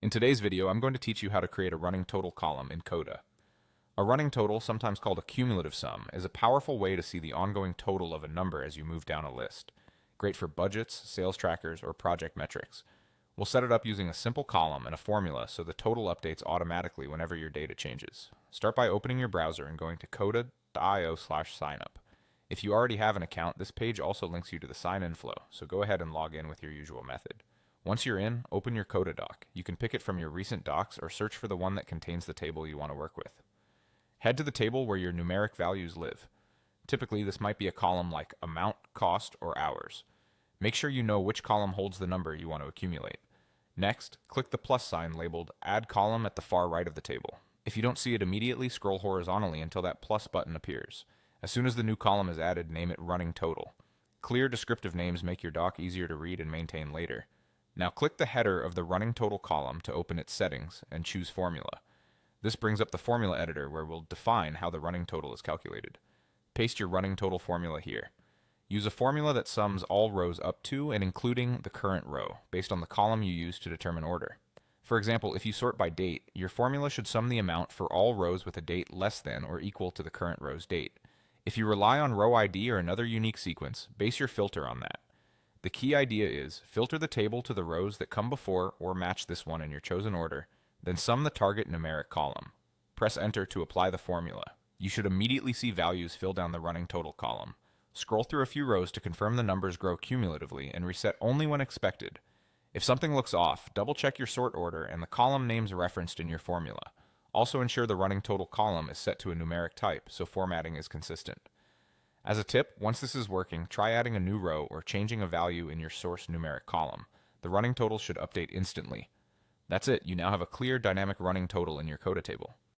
In today's video, I'm going to teach you how to create a running total column in Coda. A running total, sometimes called a cumulative sum, is a powerful way to see the ongoing total of a number as you move down a list. Great for budgets, sales trackers, or project metrics. We'll set it up using a simple column and a formula so the total updates automatically whenever your data changes. Start by opening your browser and going to coda.io/signup. If you already have an account, this page also links you to the sign-in flow, so go ahead and log in with your usual method. Once you're in, open your Coda doc. You can pick it from your recent docs or search for the one that contains the table you want to work with. Head to the table where your numeric values live. Typically, this might be a column like amount, cost, or hours. Make sure you know which column holds the number you want to accumulate. Next, click the plus sign labeled Add Column at the far right of the table. If you don't see it immediately, scroll horizontally until that plus button appears. As soon as the new column is added, name it Running Total. Clear descriptive names make your doc easier to read and maintain later. Now click the header of the Running Total column to open its settings and choose Formula. This brings up the formula editor where we'll define how the running total is calculated. Paste your running total formula here. Use a formula that sums all rows up to and including the current row, based on the column you use to determine order. For example, if you sort by date, your formula should sum the amount for all rows with a date less than or equal to the current row's date. If you rely on row ID or another unique sequence, base your filter on that. The key idea is filter the table to the rows that come before or match this one in your chosen order, then sum the target numeric column. Press Enter to apply the formula. You should immediately see values fill down the running total column. Scroll through a few rows to confirm the numbers grow cumulatively and reset only when expected. If something looks off, double-check your sort order and the column names referenced in your formula. Also ensure the running total column is set to a numeric type so formatting is consistent. As a tip, once this is working, try adding a new row or changing a value in your source numeric column. The running total should update instantly. That's it, you now have a clear dynamic running total in your Coda table.